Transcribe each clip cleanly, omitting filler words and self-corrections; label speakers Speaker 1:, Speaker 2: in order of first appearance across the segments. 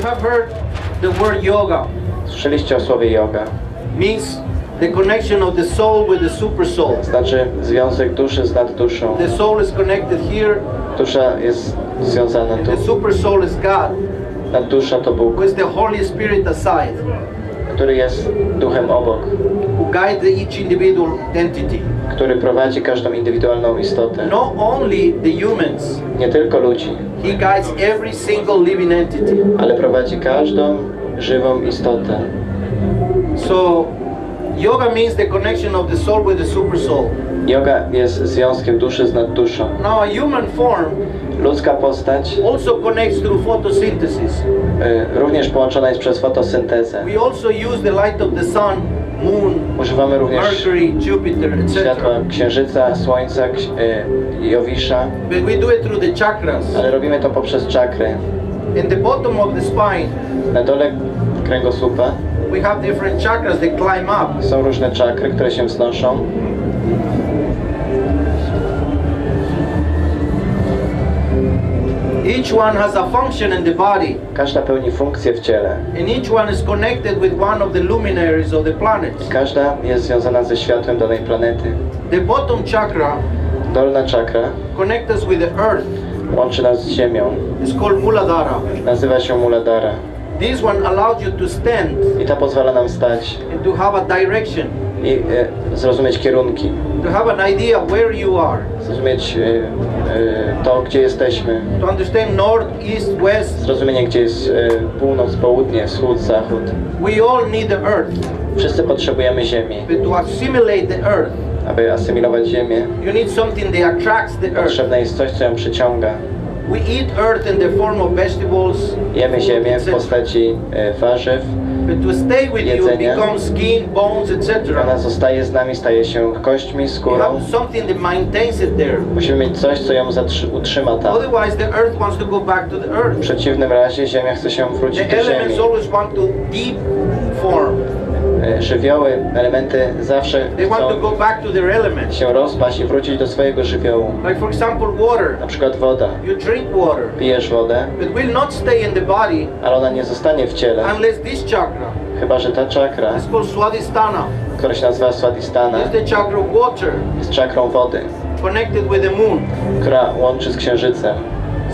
Speaker 1: You have heard the word yoga.
Speaker 2: Słyszeliście o słowie yoga.
Speaker 1: Means the connection of the soul with the super soul.
Speaker 2: Znaczy związek duszy z nadduszą.
Speaker 1: The soul is connected here.
Speaker 2: Dusza jest związana tu.
Speaker 1: The super soul is God.
Speaker 2: Naddusza to Bóg,
Speaker 1: Who is the Holy Spirit aside,
Speaker 2: który jest duchem obok,
Speaker 1: who guides each individual entity.
Speaker 2: który prowadzi każdą indywidualną istotę.
Speaker 1: Not only the humans.
Speaker 2: Nie tylko ludzi.
Speaker 1: He guides every single living entity.
Speaker 2: Ale prowadzi każdą żywą istotę.
Speaker 1: So, yoga means the connection of the soul with the super soul.
Speaker 2: Yoga jest związkiem duszy z nadduszą.
Speaker 1: Now, a human form
Speaker 2: Ludzka postać
Speaker 1: also connects through photosynthesis.
Speaker 2: również połączona jest przez fotosyntezę.
Speaker 1: We also use the light of the sun, moon,
Speaker 2: Używamy również
Speaker 1: Mercury, Jupiter, etc.
Speaker 2: światła księżyca, słońca, Jowisza,
Speaker 1: But we do it through the chakras.
Speaker 2: ale robimy to poprzez czakry.
Speaker 1: In the bottom of the spine,
Speaker 2: Na dole kręgosłupa
Speaker 1: we have different chakras that climb up.
Speaker 2: są różne czakry, które się wznoszą.
Speaker 1: Each one has a function in the body,
Speaker 2: Każda pełni funkcję w ciele.
Speaker 1: and each one is connected with one of the luminaries of the planets.
Speaker 2: Każda jest związana ze światłem danej planety.
Speaker 1: The bottom chakra
Speaker 2: Dolna czakra
Speaker 1: connects us with the earth.
Speaker 2: łączy nas z ziemią.
Speaker 1: It's called Muladhara.
Speaker 2: Nazywa się Muladhara.
Speaker 1: This one allows you to stand
Speaker 2: I ta pozwala nam stać
Speaker 1: and to have a direction,
Speaker 2: i zrozumieć kierunki.
Speaker 1: to have an idea where you are,
Speaker 2: Zrozumieć to, gdzie jesteśmy.
Speaker 1: to understand north, east, west.
Speaker 2: Zrozumienie, gdzie jest północ, południe, wschód, zachód.
Speaker 1: We all need the earth,
Speaker 2: Wszyscy potrzebujemy ziemi.
Speaker 1: but to assimilate the earth,
Speaker 2: Aby asymilować ziemię,
Speaker 1: you need something that attracts the earth.
Speaker 2: potrzebne jest coś, co ją przyciąga.
Speaker 1: We eat earth in the form of vegetables,
Speaker 2: Jemy ziemię w postaci warzyw.
Speaker 1: but to stay with you, it
Speaker 2: Jedzenia.
Speaker 1: becomes skin, bones, etc.
Speaker 2: Ona zostaje z nami, staje się kośćmi,
Speaker 1: You
Speaker 2: skórą.
Speaker 1: have something that maintains it there.
Speaker 2: Musimy mieć coś, co ją utrzyma tam.
Speaker 1: Otherwise, the earth wants to go back to the
Speaker 2: W
Speaker 1: earth.
Speaker 2: przeciwnym razie ziemia chce się wrócić
Speaker 1: The
Speaker 2: do ziemi.
Speaker 1: elements always want to deep form.
Speaker 2: Żywioły, elementy zawsze
Speaker 1: They want to
Speaker 2: chcą
Speaker 1: go back to their element.
Speaker 2: się rozpaść i wrócić do swojego żywiołu.
Speaker 1: Like for example, water.
Speaker 2: Na przykład woda.
Speaker 1: You drink water,
Speaker 2: Pijesz wodę,
Speaker 1: but will not stay in the body
Speaker 2: ale ona nie zostanie w ciele,
Speaker 1: unless this chakra,
Speaker 2: chyba że ta czakra,
Speaker 1: it's called Swadhisthana,
Speaker 2: która się nazywa Swadhisthana,
Speaker 1: is the chakra of water,
Speaker 2: jest czakrą wody,
Speaker 1: connected with the moon.
Speaker 2: która łączy z księżycem.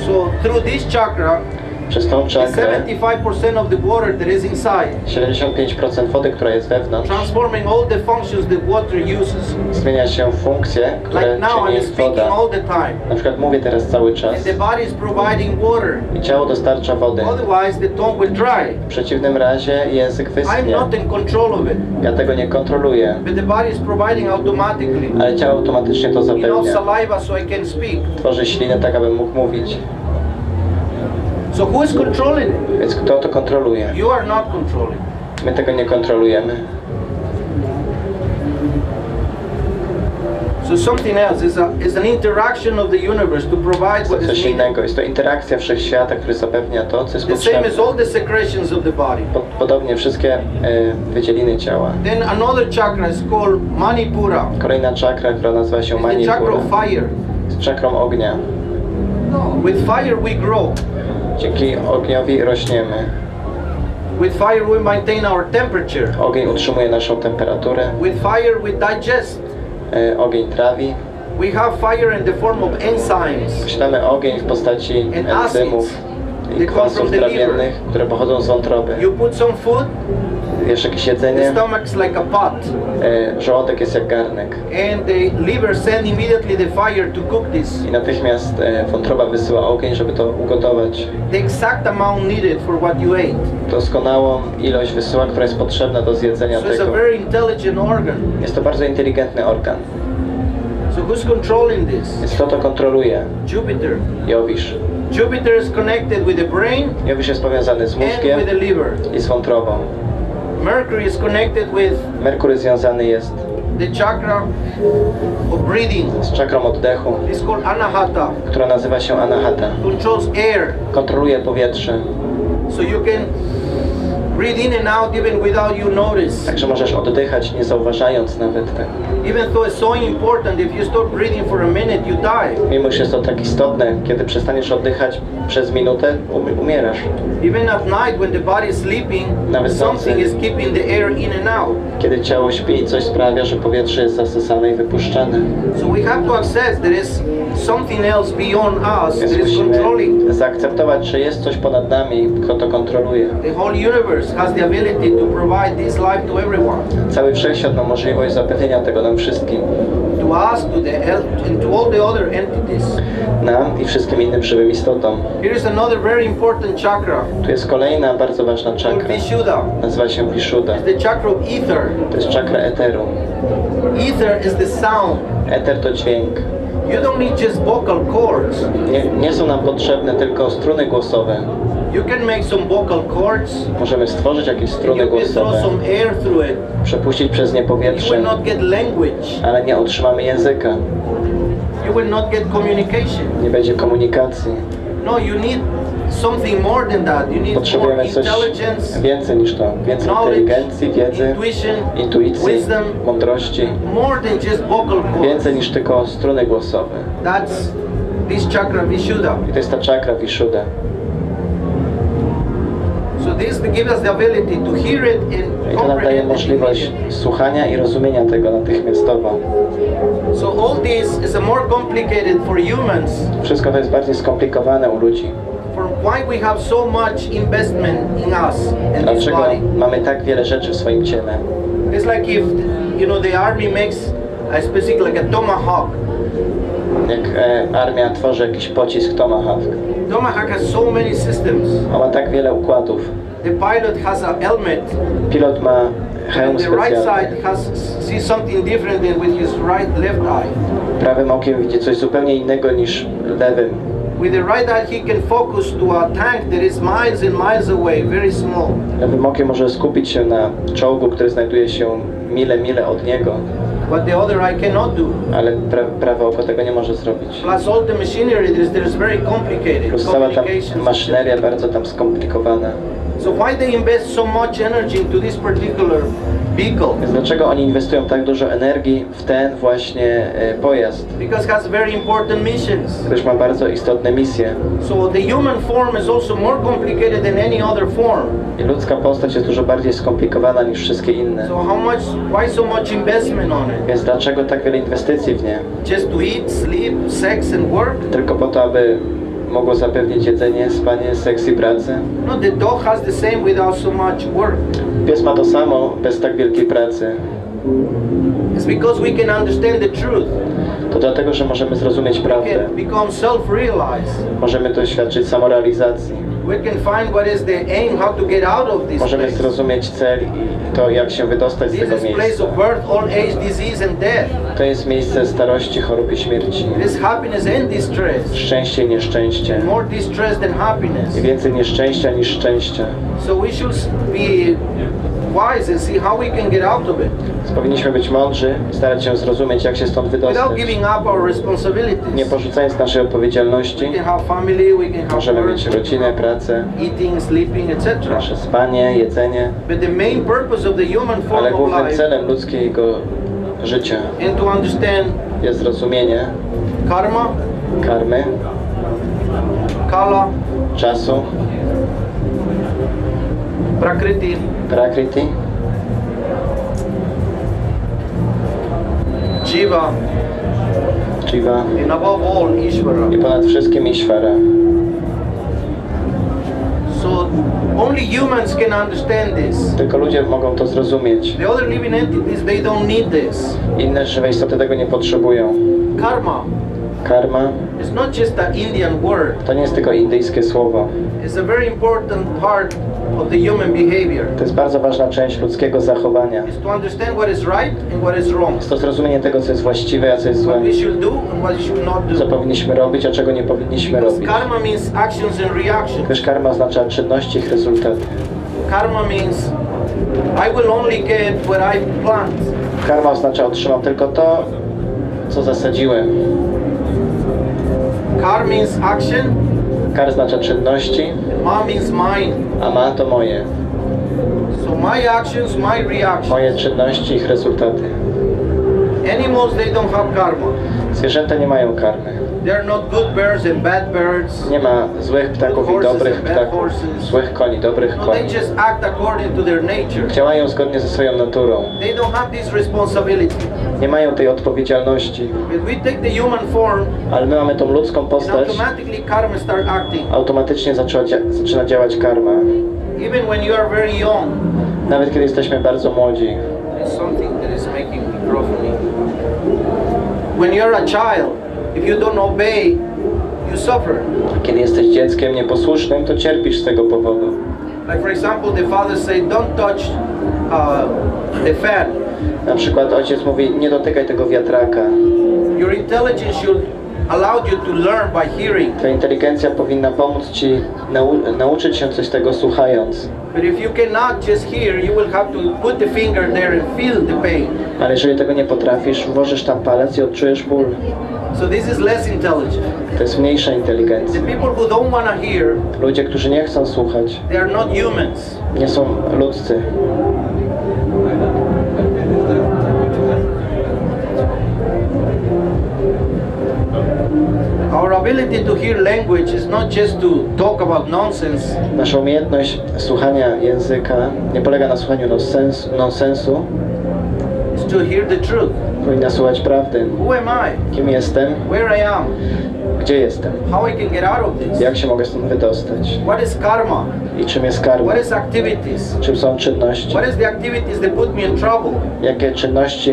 Speaker 1: So through this chakra,
Speaker 2: Przez tą czakrę
Speaker 1: 75% of the water that is inside,
Speaker 2: 75% wody, która jest wewnątrz,
Speaker 1: transforming all the functions that water uses.
Speaker 2: zmienia się w funkcje, które
Speaker 1: Like now,
Speaker 2: czyni
Speaker 1: I'm
Speaker 2: jest
Speaker 1: speaking
Speaker 2: woda.
Speaker 1: all the time,
Speaker 2: Na przykład mówię teraz cały czas
Speaker 1: and the body is providing water.
Speaker 2: i ciało dostarcza wody.
Speaker 1: Otherwise, the tongue will dry.
Speaker 2: W przeciwnym razie język
Speaker 1: I'm
Speaker 2: wyschnie.
Speaker 1: not in control of it,
Speaker 2: Ja tego nie kontroluję,
Speaker 1: but the body is providing automatically
Speaker 2: ale ciało automatycznie to
Speaker 1: enough
Speaker 2: zapewnia.
Speaker 1: saliva so I can speak.
Speaker 2: Tworzy ślinę tak, abym mógł mówić.
Speaker 1: So who is controlling it?
Speaker 2: Więc kto to kontroluje?
Speaker 1: You are not controlling.
Speaker 2: My tego nie kontrolujemy.
Speaker 1: So something else is an interaction of the universe to provide what
Speaker 2: Coś
Speaker 1: is needed.
Speaker 2: innego. Jest to interakcja wszechświata, który zapewnia to, co jest
Speaker 1: The same
Speaker 2: potrzebne.
Speaker 1: as all the secretions of the body.
Speaker 2: Podobnie wszystkie wydzieliny ciała.
Speaker 1: Then another chakra is called Manipura.
Speaker 2: Kolejna czakra, która nazywa się
Speaker 1: It's the chakra
Speaker 2: Manipura,
Speaker 1: of fire.
Speaker 2: jest czakrą ognia.
Speaker 1: With fire we grow.
Speaker 2: Dzięki ogniowi rośniemy.
Speaker 1: With fire we maintain our temperature.
Speaker 2: Ogień utrzymuje naszą temperaturę.
Speaker 1: With fire we digest.
Speaker 2: Ogień trawi.
Speaker 1: We have fire in the form of enzymes.
Speaker 2: Posiadamy ogień w postaci
Speaker 1: And
Speaker 2: enzymów
Speaker 1: They
Speaker 2: i
Speaker 1: come from
Speaker 2: kwasów
Speaker 1: the liver.
Speaker 2: trawiennych, które pochodzą z wątroby.
Speaker 1: You put some food,
Speaker 2: Wiesz, jakieś
Speaker 1: the
Speaker 2: jedzenie,
Speaker 1: stomach's like a pot.
Speaker 2: żołądek jest jak garnek.
Speaker 1: And the liver send immediately the fire to cook this.
Speaker 2: I natychmiast wątroba wysyła ogień, żeby to ugotować.
Speaker 1: The exact amount needed for what you ate.
Speaker 2: Doskonałą ilość wysyła, która jest potrzebna do zjedzenia
Speaker 1: So it's a
Speaker 2: tego.
Speaker 1: very intelligent organ.
Speaker 2: Jest to bardzo inteligentny organ.
Speaker 1: So who's controlling this?
Speaker 2: Więc kto to kontroluje?
Speaker 1: Jupiter.
Speaker 2: Jowisz.
Speaker 1: Jupiter is connected with the brain
Speaker 2: Jowisz jest powiązany z
Speaker 1: and
Speaker 2: mózgiem
Speaker 1: with the liver.
Speaker 2: i z wątrobą.
Speaker 1: Mercury is connected with
Speaker 2: Merkury związany jest
Speaker 1: the chakra of breathing.
Speaker 2: z czakrą oddechu,
Speaker 1: It's called Anahata.
Speaker 2: która nazywa się Anahata.
Speaker 1: Controls air.
Speaker 2: Kontroluje powietrze.
Speaker 1: So you can breathe in and out even without you notice.
Speaker 2: Także możesz oddychać, nie zauważając nawet tego.
Speaker 1: Even though it's so important, if you stop breathing for a minute, you die.
Speaker 2: Mimo że jest to tak istotne, kiedy przestaniesz oddychać przez minutę, umierasz.
Speaker 1: Even at night when the body is sleeping,
Speaker 2: Nawet
Speaker 1: something is keeping the air in and out.
Speaker 2: Kiedy ciało śpi, coś sprawia, że powietrze jest zasysane i wypuszczane.
Speaker 1: So we have to accept there is something else beyond us
Speaker 2: Więc
Speaker 1: that is
Speaker 2: musimy
Speaker 1: controlling.
Speaker 2: zaakceptować, że jest coś ponad nami, kto to kontroluje.
Speaker 1: The whole universe has the ability to provide this life to everyone.
Speaker 2: Cały wszechświat ma możliwość zapewnienia tego nam wszystkim.
Speaker 1: To us, and to all the other entities.
Speaker 2: Nam i wszystkim innym żywym istotom.
Speaker 1: Here is another very important chakra.
Speaker 2: Tu jest kolejna bardzo ważna
Speaker 1: Called
Speaker 2: czakra.
Speaker 1: Vishuddha.
Speaker 2: Nazywa się Vishuddha.
Speaker 1: It's the chakra of ether.
Speaker 2: To jest czakra eteru.
Speaker 1: Ether is the sound.
Speaker 2: Eter to dźwięk.
Speaker 1: You don't need just vocal cords.
Speaker 2: Nie są nam potrzebne tylko struny głosowe.
Speaker 1: You can make some vocal cords.
Speaker 2: Możemy stworzyć jakieś
Speaker 1: And
Speaker 2: struny
Speaker 1: you can throw
Speaker 2: głosowe,
Speaker 1: some air through it.
Speaker 2: przepuścić przez nie
Speaker 1: You
Speaker 2: powietrze,
Speaker 1: will not get language.
Speaker 2: ale nie otrzymamy języka.
Speaker 1: You will not get communication.
Speaker 2: Nie będzie komunikacji.
Speaker 1: No, you need something more than that. You need more
Speaker 2: Potrzebujemy coś
Speaker 1: intelligence,
Speaker 2: więcej niż to. Więcej inteligencji, wiedzy,
Speaker 1: intuition,
Speaker 2: intuicji,
Speaker 1: wisdom,
Speaker 2: mądrości.
Speaker 1: more than just vocal cords.
Speaker 2: Więcej niż tylko struny głosowe.
Speaker 1: That's this chakra Vishuddha.
Speaker 2: I to jest ta czakra Vishuddha.
Speaker 1: So this gives us the ability to hear it and
Speaker 2: I to nam daje
Speaker 1: comprehend it
Speaker 2: możliwość
Speaker 1: immediately.
Speaker 2: słuchania i rozumienia tego natychmiastowo.
Speaker 1: So all this is more complicated for humans.
Speaker 2: Wszystko to jest bardziej skomplikowane u ludzi.
Speaker 1: For why we have so much investment in us and this
Speaker 2: Dlaczego
Speaker 1: body.
Speaker 2: mamy tak wiele rzeczy w swoim ciele?
Speaker 1: It's like if the army makes a specific like a tomahawk.
Speaker 2: Jak armia tworzy jakiś pocisk Tomahawk.
Speaker 1: Tomahawk has so many systems.
Speaker 2: On ma tak wiele układów.
Speaker 1: The pilot has a helmet.
Speaker 2: Pilot ma hełm
Speaker 1: And the right
Speaker 2: specjalny.
Speaker 1: side sees something different than with his left eye.
Speaker 2: Prawym okiem widzi coś zupełnie innego niż lewym.
Speaker 1: With the right eye he can focus to a tank that is miles and miles away, very small.
Speaker 2: Lewym okiem może skupić się na czołgu, który znajduje się mile od niego,
Speaker 1: But the other eye cannot do.
Speaker 2: ale prawe oko tego nie może zrobić.
Speaker 1: Plus all the machinery there's very complicated.
Speaker 2: Plus cała ta
Speaker 1: Communications.
Speaker 2: maszyneria bardzo tam skomplikowana.
Speaker 1: So why they invest so much energy into this particular vehicle?
Speaker 2: Więc dlaczego oni inwestują tak dużo energii w ten właśnie pojazd?
Speaker 1: Because it has very important missions.
Speaker 2: Gdyż ma bardzo istotne misje.
Speaker 1: So the human form is also more complicated than any other form.
Speaker 2: I ludzka postać jest dużo bardziej skomplikowana niż wszystkie inne.
Speaker 1: So why so much investment on it?
Speaker 2: Więc dlaczego tak wiele inwestycji w nie?
Speaker 1: Just to eat, sleep, sex and work?
Speaker 2: Tylko po to, aby mogło zapewnić jedzenie, spanie, seks i pracę?
Speaker 1: No, the dog has the same without so much work.
Speaker 2: Pies ma to samo bez tak wielkiej pracy.
Speaker 1: It's because we can understand the truth.
Speaker 2: To dlatego, że możemy zrozumieć
Speaker 1: We
Speaker 2: prawdę.
Speaker 1: can become self-realized.
Speaker 2: Możemy doświadczyć samorealizacji.
Speaker 1: We can find what is the aim, how to get out of this
Speaker 2: Możemy
Speaker 1: place.
Speaker 2: zrozumieć cel i to, jak się wydostać z
Speaker 1: This
Speaker 2: tego
Speaker 1: is place
Speaker 2: miejsca.
Speaker 1: of birth, old age, disease and death.
Speaker 2: To jest miejsce starości, chorób i śmierci.
Speaker 1: It is happiness and distress.
Speaker 2: Szczęście i nieszczęście.
Speaker 1: More distress than happiness.
Speaker 2: I więcej nieszczęścia niż szczęścia.
Speaker 1: So we should be wise and see how we can get out of it.
Speaker 2: Więc powinniśmy być mądrzy i starać się zrozumieć, jak się stąd
Speaker 1: Without
Speaker 2: wydostać.
Speaker 1: giving up our responsibilities.
Speaker 2: Nie porzucając naszej odpowiedzialności.
Speaker 1: We can have family, we can have
Speaker 2: Możemy
Speaker 1: work,
Speaker 2: mieć rodzinę, pracę,
Speaker 1: eating, sleeping, etc.
Speaker 2: nasze spanie, jedzenie.
Speaker 1: But the main purpose of the human form
Speaker 2: Ale
Speaker 1: of
Speaker 2: głównym
Speaker 1: life
Speaker 2: celem ludzkiego życia
Speaker 1: and to understand
Speaker 2: jest zrozumienie
Speaker 1: karma,
Speaker 2: karmy,
Speaker 1: kala,
Speaker 2: czasu,
Speaker 1: prakriti,
Speaker 2: prakriti,
Speaker 1: jiva,
Speaker 2: jiva
Speaker 1: and above all Ishvara.
Speaker 2: i ponad wszystkim Ishvara.
Speaker 1: So only humans can understand this.
Speaker 2: Tylko ludzie mogą to zrozumieć.
Speaker 1: The other living entities, they don't need this.
Speaker 2: Inne żywe istoty tego nie potrzebują.
Speaker 1: Karma
Speaker 2: Karma
Speaker 1: is not just an Indian word.
Speaker 2: to nie jest tylko indyjskie słowo.
Speaker 1: It's a very important part of the human behavior.
Speaker 2: To jest bardzo ważna część ludzkiego zachowania.
Speaker 1: It's to understand what is right and what is wrong.
Speaker 2: Jest to zrozumienie tego, co jest właściwe, a co jest złe.
Speaker 1: What we should do and what we should not
Speaker 2: Co
Speaker 1: do.
Speaker 2: powinniśmy robić, a czego nie powinniśmy
Speaker 1: Because
Speaker 2: robić.
Speaker 1: karma means actions and reactions.
Speaker 2: Gdyż karma oznacza czynności i ich rezultaty.
Speaker 1: Karma means I will only get what I plant.
Speaker 2: Karma oznacza otrzymam tylko to, co zasadziłem.
Speaker 1: Kar means action.
Speaker 2: Kar oznacza czynności,
Speaker 1: Ma means mine.
Speaker 2: a ma to moje.
Speaker 1: So my actions, my reactions.
Speaker 2: Moje czynności, ich rezultaty.
Speaker 1: Animals, they don't have karma.
Speaker 2: Zwierzęta nie mają karmy.
Speaker 1: There are not good birds and bad birds.
Speaker 2: Nie ma złych ptaków i dobrych ptaków, złych koni, dobrych
Speaker 1: No,
Speaker 2: koni.
Speaker 1: they just act according to their nature.
Speaker 2: Działają zgodnie ze swoją naturą.
Speaker 1: They don't have this responsibility.
Speaker 2: Nie mają tej odpowiedzialności.
Speaker 1: But we take the human form,
Speaker 2: Ale my mamy tą ludzką
Speaker 1: and
Speaker 2: postać.
Speaker 1: automatically karma start acting.
Speaker 2: Automatycznie zaczyna działać karma.
Speaker 1: Even when you are very young.
Speaker 2: Nawet kiedy jesteśmy bardzo młodzi.
Speaker 1: There's something that is making me grow for me. When you're a child, if you don't obey, you suffer.
Speaker 2: Kiedy jesteś dzieckiem nieposłusznym, to cierpisz z tego powodu.
Speaker 1: Like for example, the father say, "Don't touch the fan."
Speaker 2: Na przykład ojciec mówi, nie dotykaj tego wiatraka.
Speaker 1: Your intelligence should allow you to learn by hearing.
Speaker 2: Twoja inteligencja powinna pomóc ci nauczyć się coś z tego słuchając.
Speaker 1: But if you cannot just hear, you will have to put the finger there and feel the pain.
Speaker 2: Ale jeżeli tego nie potrafisz, włożysz tam palec i odczujesz ból.
Speaker 1: So this is less intelligent.
Speaker 2: To jest mniejsza inteligencja.
Speaker 1: The people who don't want to hear,
Speaker 2: Ludzie, którzy nie chcą słuchać,
Speaker 1: they are not humans.
Speaker 2: nie są ludzcy.
Speaker 1: Our ability to hear language is not just to talk about nonsense.
Speaker 2: Nasza umiejętność słuchania języka nie polega na słuchaniu nonsensu.
Speaker 1: It's to hear the truth.
Speaker 2: Powinna słuchać prawdy.
Speaker 1: Who am I?
Speaker 2: Kim jestem?
Speaker 1: Where I am?
Speaker 2: Gdzie jestem?
Speaker 1: How I can get out of this?
Speaker 2: Jak się mogę stąd wydostać?
Speaker 1: What is karma?
Speaker 2: I czym jest karma?
Speaker 1: What is activities?
Speaker 2: Czym są czynności?
Speaker 1: What is the activities that put me in trouble?
Speaker 2: Jakie czynności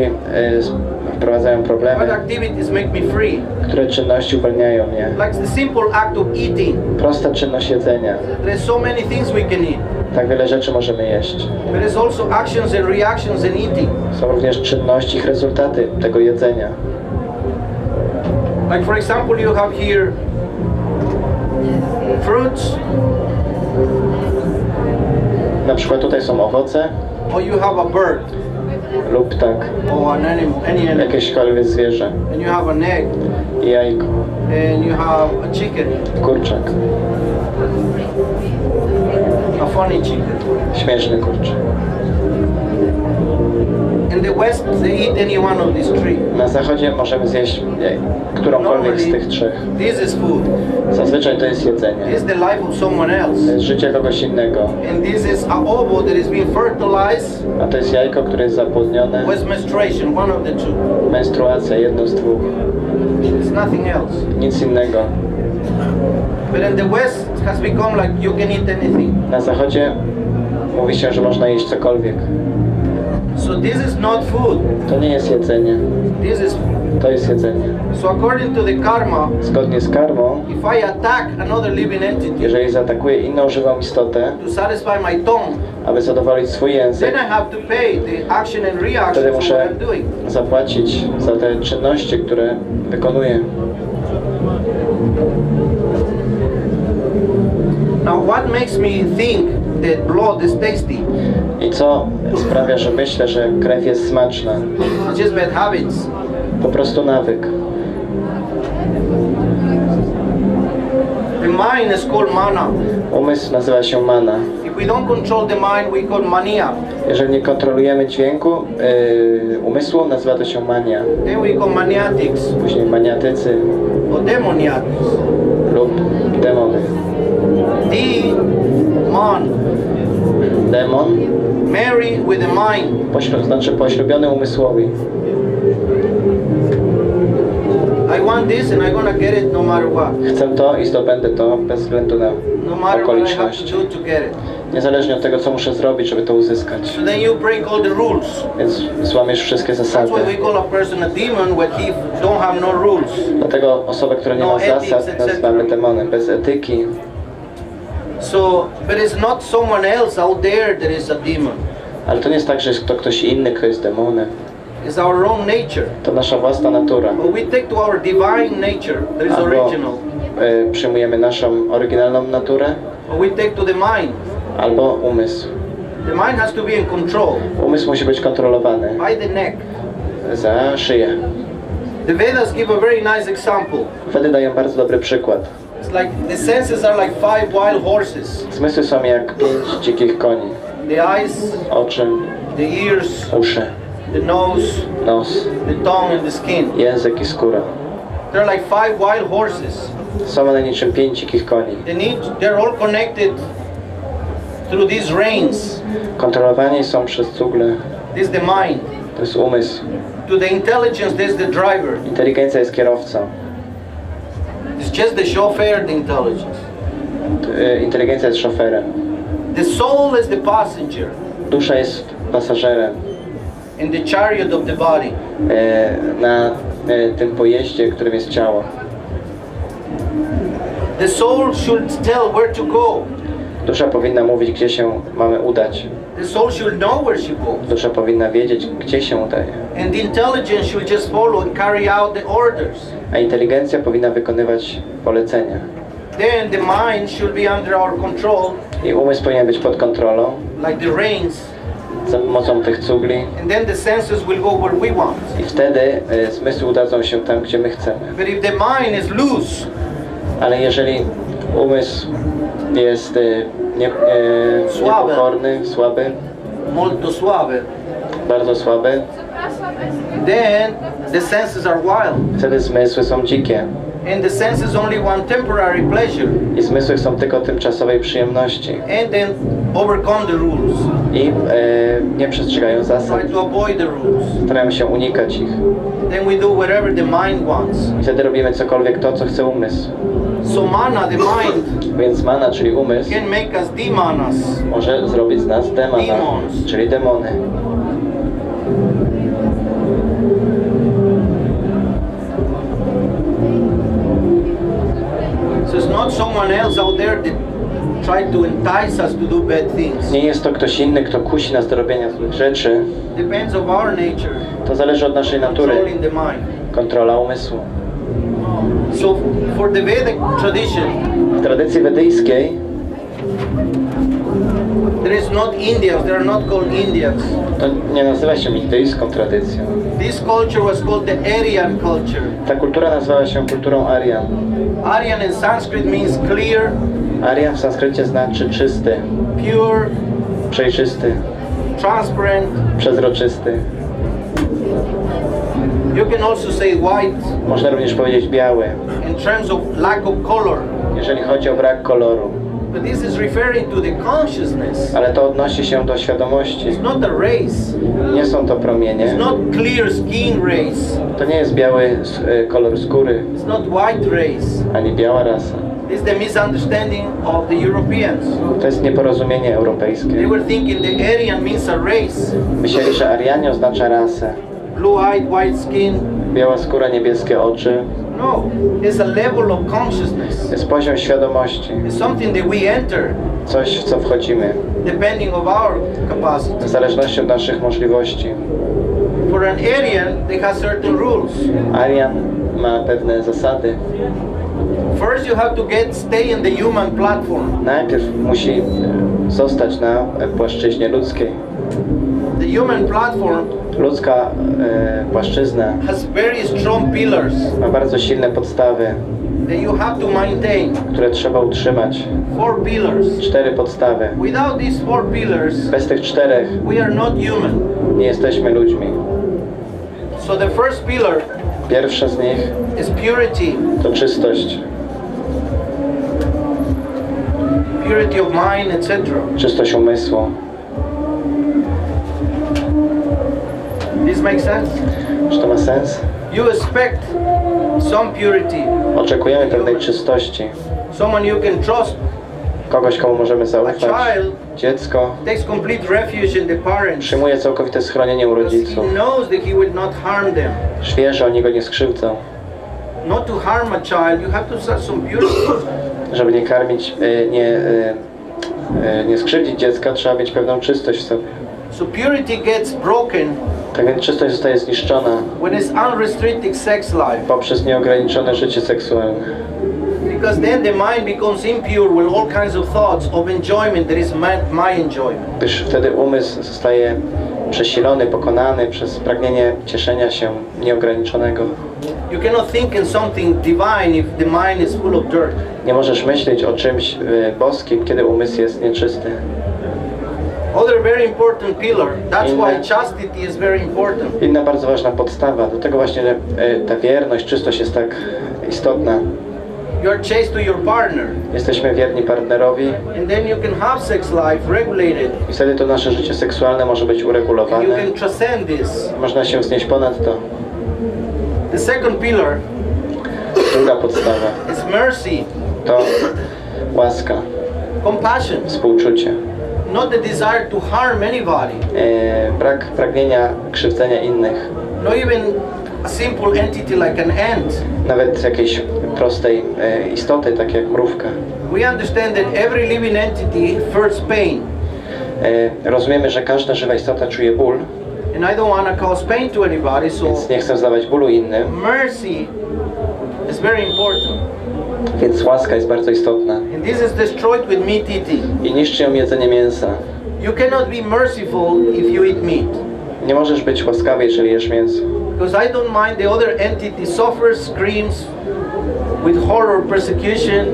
Speaker 2: wprowadzają
Speaker 1: What
Speaker 2: problemy?
Speaker 1: activities make me free?
Speaker 2: Które czynności uwalniają mnie?
Speaker 1: Like the simple act of eating.
Speaker 2: Prosta czynność jedzenia.
Speaker 1: There's so many things we can eat.
Speaker 2: Tak wiele rzeczy możemy jeść.
Speaker 1: But there's also actions and reactions in eating.
Speaker 2: Są również czynności, ich rezultaty tego jedzenia.
Speaker 1: Like for example, you have here fruits,
Speaker 2: Na przykład tutaj są owoce
Speaker 1: or you have a bird,
Speaker 2: lub ptak,
Speaker 1: or an animal, any animal,
Speaker 2: jakiekolwiek zwierzę,
Speaker 1: and you have an egg,
Speaker 2: i jajko,
Speaker 1: and you have a chicken,
Speaker 2: kurczak,
Speaker 1: a funny chicken.
Speaker 2: śmieszny kurczak.
Speaker 1: In the West, they eat any one of these three.
Speaker 2: Na zachodzie możemy zjeść którąkolwiek z tych trzech.
Speaker 1: This is food.
Speaker 2: Zazwyczaj to jest jedzenie.
Speaker 1: This is the life of someone
Speaker 2: To
Speaker 1: else.
Speaker 2: jest życie kogoś innego.
Speaker 1: And this is a ovo that is being fertilized
Speaker 2: A to jest jajko, które jest zapłodnione.
Speaker 1: with menstruation, one of the two.
Speaker 2: Menstruacja, jedno z dwóch.
Speaker 1: It's nothing else.
Speaker 2: Nic innego.
Speaker 1: But in the West, it has become like you can eat anything.
Speaker 2: Na zachodzie mówi się, że można jeść cokolwiek.
Speaker 1: So this is not food.
Speaker 2: To nie jest jedzenie.
Speaker 1: This is food.
Speaker 2: To jest jedzenie.
Speaker 1: So according to the karma,
Speaker 2: Zgodnie z karmą,
Speaker 1: if I attack another living entity
Speaker 2: jeżeli zaatakuję inną żywą istotę,
Speaker 1: to satisfy my tongue,
Speaker 2: aby zadowolić swój
Speaker 1: then
Speaker 2: język,
Speaker 1: I have to pay the action and reaction
Speaker 2: wtedy
Speaker 1: for
Speaker 2: muszę
Speaker 1: what I'm doing.
Speaker 2: zapłacić za te czynności, które wykonuję.
Speaker 1: Now what makes me think that blood is tasty?
Speaker 2: I co sprawia, że myślę, że krew jest smaczna?
Speaker 1: It's just bad habits.
Speaker 2: Po prostu nawyk.
Speaker 1: The mind is called mana.
Speaker 2: Umysł nazywa się mana.
Speaker 1: If we don't control the mind, we call mania.
Speaker 2: Jeżeli nie kontrolujemy dźwięku umysłu, nazywa to się mania.
Speaker 1: Then we call maniatics
Speaker 2: Później maniatycy
Speaker 1: or demoniatics.
Speaker 2: lub demony.
Speaker 1: Demon.
Speaker 2: Demon
Speaker 1: Marry with the mind.
Speaker 2: znaczy poślubiony umysłowi.
Speaker 1: I want this and I'm gonna get it no matter what.
Speaker 2: Chcę to i zdobędę to bez względu na
Speaker 1: No matter what I have to
Speaker 2: okoliczności.
Speaker 1: do to get it.
Speaker 2: Niezależnie od tego, co muszę zrobić, żeby to uzyskać.
Speaker 1: So then you break all the rules.
Speaker 2: Więc złamiesz wszystkie zasady.
Speaker 1: That's why we call a person a demon when he don't have no rules.
Speaker 2: Dlatego osobę, która nie
Speaker 1: No
Speaker 2: ma
Speaker 1: ethics,
Speaker 2: zasad,
Speaker 1: etc.
Speaker 2: nazywamy demonem. Bez etyki.
Speaker 1: So, but it's not someone else out there that is a demon.
Speaker 2: Ale to nie jest tak, że jest to ktoś inny, kto jest demonem.
Speaker 1: It's our own nature.
Speaker 2: To nasza własna natura.
Speaker 1: But we take to our divine nature that is
Speaker 2: Albo
Speaker 1: original.
Speaker 2: przyjmujemy naszą oryginalną naturę,
Speaker 1: Or we take to the mind.
Speaker 2: albo umysł.
Speaker 1: The mind has to be in control
Speaker 2: Umysł musi być kontrolowany
Speaker 1: by the neck.
Speaker 2: za szyję.
Speaker 1: The Vedas give a very nice example.
Speaker 2: Wtedy dają bardzo dobry przykład.
Speaker 1: It's like the senses are like 5 wild horses.
Speaker 2: Zmysły są jak 5 dzikich koni.
Speaker 1: the eyes,
Speaker 2: oczy,
Speaker 1: the ears,
Speaker 2: uszy,
Speaker 1: the nose,
Speaker 2: nos,
Speaker 1: the tongue and the skin.
Speaker 2: język i skóra.
Speaker 1: They're like 5 wild horses.
Speaker 2: Są one niczym 5 dzikich koni.
Speaker 1: They're all connected through these reins.
Speaker 2: Kontrolowani są przez cugle.
Speaker 1: This is the mind.
Speaker 2: To jest umysł.
Speaker 1: To the intelligence, there's the driver.
Speaker 2: Inteligencja jest kierowcą.
Speaker 1: It's just the chauffeur, the intelligence.
Speaker 2: Inteligencja jest szoferem.
Speaker 1: The soul is the passenger.
Speaker 2: Dusza jest pasażerem.
Speaker 1: In the chariot of the body.
Speaker 2: Na tym pojeździe, którym jest ciało.
Speaker 1: The soul should tell where to go.
Speaker 2: Dusza powinna mówić, gdzie się mamy udać.
Speaker 1: The soul should know where she goes.
Speaker 2: Dusza powinna wiedzieć, gdzie się udaje.
Speaker 1: And the intelligence should just follow and carry out the orders.
Speaker 2: A inteligencja powinna wykonywać polecenia.
Speaker 1: Then the mind should be under our control.
Speaker 2: I umysł powinien być pod kontrolą.
Speaker 1: Like the reins.
Speaker 2: Za pomocą tych cugli.
Speaker 1: And then the senses will go where we want.
Speaker 2: I wtedy zmysły udadzą się tam, gdzie my chcemy.
Speaker 1: But if the mind is loose,
Speaker 2: ale jeżeli umysł jest niepokorny, słaby,
Speaker 1: molto suave,
Speaker 2: bardzo słaby,
Speaker 1: then the senses are wild.
Speaker 2: wtedy zmysły są dzikie.
Speaker 1: And the senses only want temporary pleasure.
Speaker 2: I zmysły chcą tylko tymczasowej przyjemności.
Speaker 1: And then overcome the rules.
Speaker 2: I nie przestrzegają zasad.
Speaker 1: Try to avoid the rules.
Speaker 2: Starają się unikać ich.
Speaker 1: Then we do whatever the mind wants.
Speaker 2: I wtedy robimy cokolwiek to, co chce umysł.
Speaker 1: So mana, the mind,
Speaker 2: Więc mana, czyli umysł,
Speaker 1: can make us demanas.
Speaker 2: może zrobić z nas demona,
Speaker 1: Demons.
Speaker 2: czyli demony.
Speaker 1: So it's not someone else out there that try to entice us to do bad things.
Speaker 2: Nie jest to ktoś inny, kto kusi nas do robienia złych rzeczy.
Speaker 1: Depends of our nature.
Speaker 2: To zależy od naszej natury.
Speaker 1: Controlling the mind.
Speaker 2: Kontrola umysłu.
Speaker 1: So for the Vedic tradition,
Speaker 2: W tradycji wedyjskiej
Speaker 1: there is not Indians, they are not called Indians.
Speaker 2: to nie nazywa się indyjską tradycją.
Speaker 1: This culture was called the Aryan culture.
Speaker 2: Ta kultura nazywała się kulturą Aryan.
Speaker 1: Aryan in Sanskrit means clear,
Speaker 2: Aryan w sanskrycie znaczy czysty,
Speaker 1: pure,
Speaker 2: przejrzysty,
Speaker 1: transparent.
Speaker 2: przezroczysty.
Speaker 1: You can also say white
Speaker 2: Można również powiedzieć biały,
Speaker 1: in terms of lack of color.
Speaker 2: jeżeli chodzi o brak koloru.
Speaker 1: But this is referring to the consciousness.
Speaker 2: Ale to odnosi się do świadomości.
Speaker 1: It's not a race.
Speaker 2: Nie są to promienie.
Speaker 1: It's not clear skin race.
Speaker 2: To nie jest biały kolor skóry,
Speaker 1: It's not white race.
Speaker 2: ani biała rasa.
Speaker 1: This is the misunderstanding of the Europeans.
Speaker 2: To jest nieporozumienie
Speaker 1: They
Speaker 2: europejskie.
Speaker 1: were thinking the Aryan means a race.
Speaker 2: Myśleli, że Arianie oznacza rasę.
Speaker 1: Blue-eyed, white skin.
Speaker 2: Biała skóra, niebieskie oczy.
Speaker 1: No, it's a level of consciousness.
Speaker 2: Jest poziom świadomości.
Speaker 1: It's something that we enter
Speaker 2: Coś, w co wchodzimy.
Speaker 1: depending of our
Speaker 2: W
Speaker 1: capacity.
Speaker 2: zależności od naszych możliwości.
Speaker 1: For an Aryan, they have certain rules.
Speaker 2: Arian ma pewne zasady.
Speaker 1: First, you have to stay in the human platform.
Speaker 2: Najpierw musi zostać na płaszczyźnie ludzkiej.
Speaker 1: The human platform
Speaker 2: Ludzka płaszczyzna
Speaker 1: has very strong pillars
Speaker 2: ma bardzo silne podstawy,
Speaker 1: that you have to maintain.
Speaker 2: które trzeba utrzymać.
Speaker 1: 4 pillars.
Speaker 2: 4 podstawy.
Speaker 1: Without these 4 pillars,
Speaker 2: Bez tych 4
Speaker 1: we are not human.
Speaker 2: nie jesteśmy ludźmi.
Speaker 1: So the first pillar
Speaker 2: Pierwsza z nich
Speaker 1: is purity.
Speaker 2: to czystość.
Speaker 1: Purity of mind, etc.
Speaker 2: Czystość umysłu.
Speaker 1: This makes sense?
Speaker 2: Czy to ma sens?
Speaker 1: You expect some purity.
Speaker 2: Oczekujemy pewnej czystości.
Speaker 1: Someone you can trust.
Speaker 2: Kogoś, komu możemy
Speaker 1: A
Speaker 2: zaufać.
Speaker 1: child
Speaker 2: Dziecko
Speaker 1: takes complete refuge in the parents.
Speaker 2: przyjmuje całkowite schronienie u
Speaker 1: Because he
Speaker 2: rodziców.
Speaker 1: knows that he will not harm them.
Speaker 2: Wie, że oni go nie skrzywdzą.
Speaker 1: Not to harm a child, you have to have some purity.
Speaker 2: Żeby nie karmić, nie skrzywdzić dziecka, trzeba mieć pewną czystość w sobie.
Speaker 1: So purity gets broken
Speaker 2: Tak więc czystość zostaje zniszczona
Speaker 1: when it's unrestricted sex life.
Speaker 2: poprzez nieograniczone życie seksualne.
Speaker 1: Because then the mind becomes impure with all kinds of thoughts of enjoyment that is my enjoyment.
Speaker 2: Gdyż wtedy umysł zostaje przesilony, pokonany przez pragnienie cieszenia się nieograniczonego.
Speaker 1: You cannot think in something divine if the mind is full of dirt.
Speaker 2: Nie możesz myśleć o czymś boskim, kiedy umysł jest nieczysty.
Speaker 1: Other very important pillar. That's why chastity is very important.
Speaker 2: Inna bardzo ważna podstawa. Do tego właśnie ta wierność, czystość jest tak istotna.
Speaker 1: You are chaste to your partner.
Speaker 2: Jesteśmy wierni partnerowi.
Speaker 1: And then you can have sex life regulated.
Speaker 2: I wtedy to nasze życie seksualne może być uregulowane.
Speaker 1: You can transcend this.
Speaker 2: Można się wznieść ponad to.
Speaker 1: The second pillar.
Speaker 2: Druga podstawa.
Speaker 1: Is mercy.
Speaker 2: To łaska.
Speaker 1: Compassion.
Speaker 2: Współczucie.
Speaker 1: Not the desire to harm anybody.
Speaker 2: Brak pragnienia krzywdzenia innych.
Speaker 1: Not even a simple entity like an ant.
Speaker 2: Nawet jakiejś prostej istoty, tak jak mrówka.
Speaker 1: We understand that every living entity feels pain.
Speaker 2: Rozumiemy, że każda żywa istota czuje ból.
Speaker 1: And I don't want to cause pain to anybody, so
Speaker 2: Więc nie chcę zdawać bólu innym.
Speaker 1: mercy is very important.
Speaker 2: Więc łaska jest bardzo istotna.
Speaker 1: And this is destroyed with meat eating.
Speaker 2: I niszczy ją jedzenie mięsa.
Speaker 1: You cannot be merciful if you eat meat.
Speaker 2: Nie możesz być łaskawy, jeżeli jesz mięso.
Speaker 1: Because I don't mind the other entity suffers, screams with horror, persecution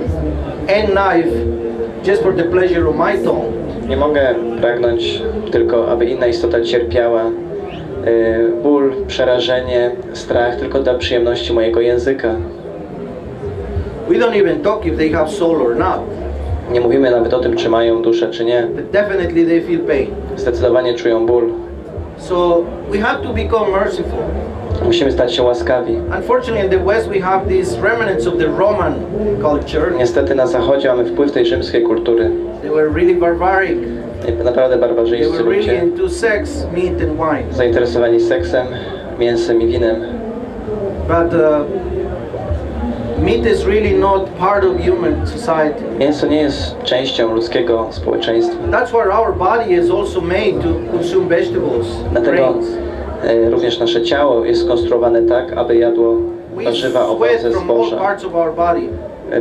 Speaker 1: and knife just for the pleasure of my tongue.
Speaker 2: Nie mogę pragnąć tylko, aby inna istota cierpiała ból, przerażenie, strach tylko dla przyjemności mojego języka.
Speaker 1: We don't even talk if they have soul or not.
Speaker 2: Nie mówimy nawet o tym, czy mają duszę, czy nie.
Speaker 1: But definitely they feel pain.
Speaker 2: Zdecydowanie czują ból.
Speaker 1: So we have to become merciful.
Speaker 2: Musimy stać się łaskawi.
Speaker 1: Unfortunately, in the West we have these remnants of the Roman culture.
Speaker 2: Niestety na zachodzie mamy wpływ tej rzymskiej kultury.
Speaker 1: They were really barbaric.
Speaker 2: Naprawdę
Speaker 1: They
Speaker 2: barbarzyńscy
Speaker 1: were really
Speaker 2: ludzie.
Speaker 1: into sex, meat and wine.
Speaker 2: Zainteresowani seksem, mięsem i winem.
Speaker 1: But meat is really not part of human society.
Speaker 2: Mięso nie jest częścią ludzkiego społeczeństwa.
Speaker 1: That's why our body is also made to consume vegetables,
Speaker 2: Dlatego
Speaker 1: grains.
Speaker 2: również nasze ciało jest skonstruowane tak, aby jadło
Speaker 1: We
Speaker 2: warzywa,
Speaker 1: sweat
Speaker 2: owoce,
Speaker 1: from all
Speaker 2: zboża.
Speaker 1: parts of our body.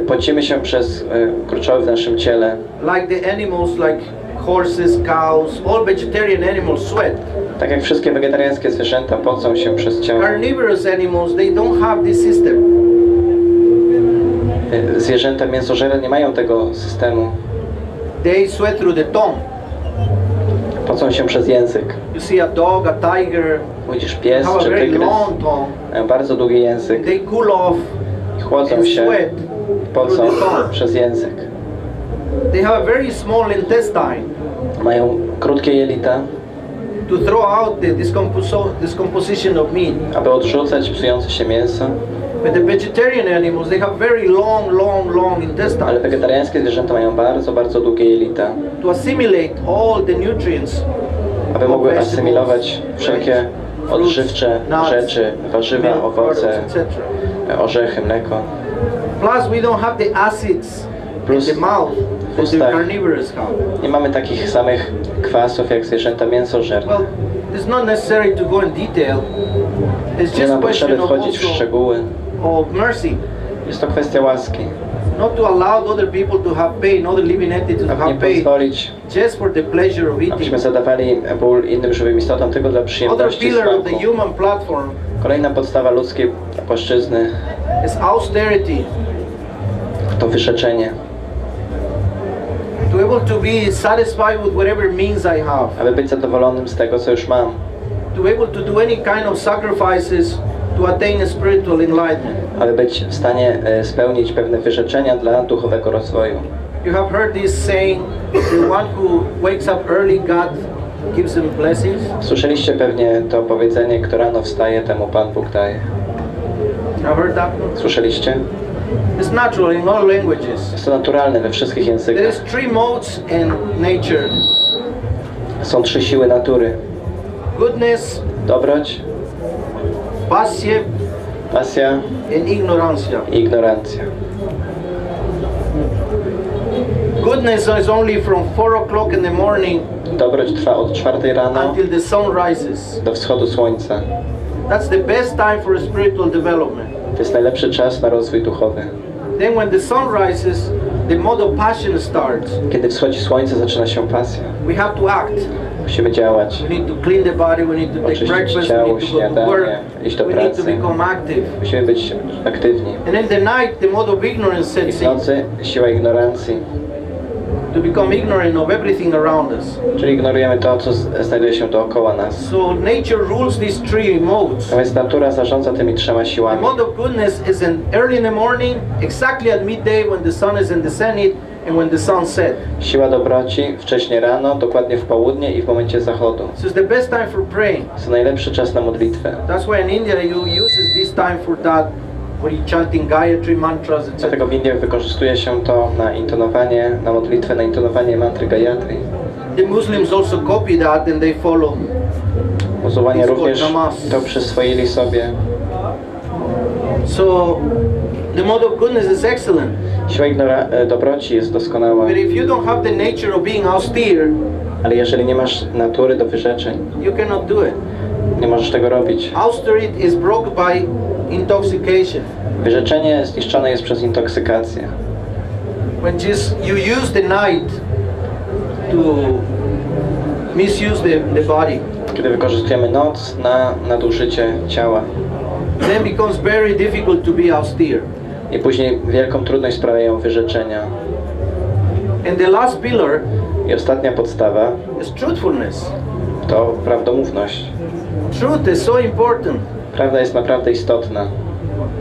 Speaker 2: Pocimy się przez kurczoły w naszym ciele.
Speaker 1: Like the animals, like horses, cows, all vegetarian animals sweat.
Speaker 2: Tak jak wszystkie wegetariańskie zwierzęta pocą się przez ciało.
Speaker 1: Carnivorous animals, they don't have this system.
Speaker 2: Zwierzęta mięsożerne nie mają tego systemu.
Speaker 1: They sweat through the tongue.
Speaker 2: Pocą się przez język.
Speaker 1: You see a dog, a tiger,
Speaker 2: Widzisz pies
Speaker 1: have a
Speaker 2: czy
Speaker 1: very
Speaker 2: tygrys,
Speaker 1: long tongue.
Speaker 2: mają bardzo długi język.
Speaker 1: They cool off
Speaker 2: I chłodzą
Speaker 1: and
Speaker 2: się,
Speaker 1: sweat
Speaker 2: pocą
Speaker 1: through the tongue.
Speaker 2: przez język.
Speaker 1: They have a very small intestine
Speaker 2: Mają krótkie jelita,
Speaker 1: to throw out the discomposition of meat.
Speaker 2: aby odrzucać psujące się mięso.
Speaker 1: But the vegetarian animals, they have very long
Speaker 2: Ale
Speaker 1: intestines
Speaker 2: wegetariańskie zwierzęta mają bardzo długie jelita,
Speaker 1: to assimilate all the nutrients,
Speaker 2: aby mogły asymilować wszelkie odżywcze rzeczy, warzywa,
Speaker 1: milk
Speaker 2: owoce,
Speaker 1: products, etc.
Speaker 2: orzechy, mleko.
Speaker 1: Plus, we don't have the acids in the mouth that the carnivorous have.
Speaker 2: Nie mamy takich samych kwasów jak zwierzęta mięsożerne.
Speaker 1: Well, it's not necessary to go in detail. It's
Speaker 2: Nie
Speaker 1: just
Speaker 2: ma
Speaker 1: a
Speaker 2: potrzeby
Speaker 1: question of
Speaker 2: wchodzić w
Speaker 1: also
Speaker 2: szczegóły.
Speaker 1: of mercy,
Speaker 2: Jest to kwestia łaski,
Speaker 1: not to allow other people to have pain, other living entities to
Speaker 2: aby nie
Speaker 1: have pain,
Speaker 2: pozwolić,
Speaker 1: just for the pleasure of eating.
Speaker 2: abyśmy zadawali ból innym żywym istotom tylko dla
Speaker 1: Other
Speaker 2: przyjemności
Speaker 1: pillar of the
Speaker 2: smaku.
Speaker 1: human platform
Speaker 2: Kolejna podstawa ludzkiej płaszczyzny
Speaker 1: is austerity.
Speaker 2: to wyrzeczenie.
Speaker 1: To able to be satisfied with whatever means I have.
Speaker 2: Aby być zadowolonym z tego, co już mam.
Speaker 1: To be able to do any kind of sacrifices to attain a spiritual enlightenment.
Speaker 2: Aby być w stanie spełnić pewne wyrzeczenia dla duchowego rozwoju.
Speaker 1: You have heard this saying, the one who wakes up early, God gives him blessings.
Speaker 2: Słyszeliście pewnie to powiedzenie, kto rano wstaje, temu Pan Bóg daje.
Speaker 1: I've heard that one.
Speaker 2: Słyszeliście?
Speaker 1: It's natural in all languages.
Speaker 2: Jest to naturalne we wszystkich
Speaker 1: There
Speaker 2: językach.
Speaker 1: is three modes in nature.
Speaker 2: Są trzy siły natury.
Speaker 1: Goodness,
Speaker 2: Dobroć,
Speaker 1: passie,
Speaker 2: pasja
Speaker 1: and ignorancia.
Speaker 2: i ignorancja.
Speaker 1: Goodness is only from 4 o'clock in the morning
Speaker 2: Dobroć trwa od 4 rano
Speaker 1: until the sun rises.
Speaker 2: do wschodu słońca.
Speaker 1: That's the best time for spiritual development.
Speaker 2: To jest najlepszy czas na rozwój duchowy.
Speaker 1: Then when the sun rises, the mode of passion starts.
Speaker 2: Kiedy wschodzi słońce, zaczyna się pasja.
Speaker 1: We have to act.
Speaker 2: Musimy działać.
Speaker 1: We need to clean the body, we need to take
Speaker 2: Oczyścić
Speaker 1: breakfast, we
Speaker 2: ciało,
Speaker 1: need to go to work,
Speaker 2: śniadanie, iść do
Speaker 1: we need to
Speaker 2: pracy.
Speaker 1: become active.
Speaker 2: Musimy być aktywni.
Speaker 1: And in the night, the mode of ignorance
Speaker 2: I
Speaker 1: sets
Speaker 2: w
Speaker 1: in.
Speaker 2: nocy siła ignorancji.
Speaker 1: to become ignorant of everything around us.
Speaker 2: Czyli ignorujemy to, co znajduje się dookoła nas.
Speaker 1: So nature rules these three modes.
Speaker 2: A więc natura zarządza tymi trzema
Speaker 1: The
Speaker 2: siłami.
Speaker 1: mode of goodness is early in the morning, exactly at midday when the sun is in the zenith and when the sun set.
Speaker 2: Siła dobroci wcześnie rano, dokładnie w południe i w momencie zachodu.
Speaker 1: So it's the best time for praying.
Speaker 2: To najlepszy czas na modlitwę.
Speaker 1: That's why in India you uses this time for that, for you chanting Gayatri mantras, etc.
Speaker 2: Dlatego w Indiach wykorzystuje się to na intonowanie, na modlitwę, na intonowanie mantry Gayatri.
Speaker 1: The Muslims also copy that and they follow.
Speaker 2: Muzułmanie również to przyswoili sobie.
Speaker 1: So the mode of goodness is excellent.
Speaker 2: Siła dobroci jest doskonała.
Speaker 1: But if you don't have the nature of being austere,
Speaker 2: Ale jeżeli nie masz natury do wyrzeczeń,
Speaker 1: you cannot do it.
Speaker 2: nie możesz tego robić.
Speaker 1: Austerity is broken by intoxication.
Speaker 2: Wyrzeczenie zniszczone jest przez intoksykację.
Speaker 1: When you use the night to misuse the body,
Speaker 2: Kiedy wykorzystujemy noc na nadużycie ciała.
Speaker 1: then becomes very difficult to be austere.
Speaker 2: I później wielką trudność sprawiają wyrzeczenia.
Speaker 1: And the last pillar
Speaker 2: I ostatnia podstawa
Speaker 1: is truthfulness.
Speaker 2: to prawdomówność.
Speaker 1: Truth is so important.
Speaker 2: Prawda jest naprawdę istotna.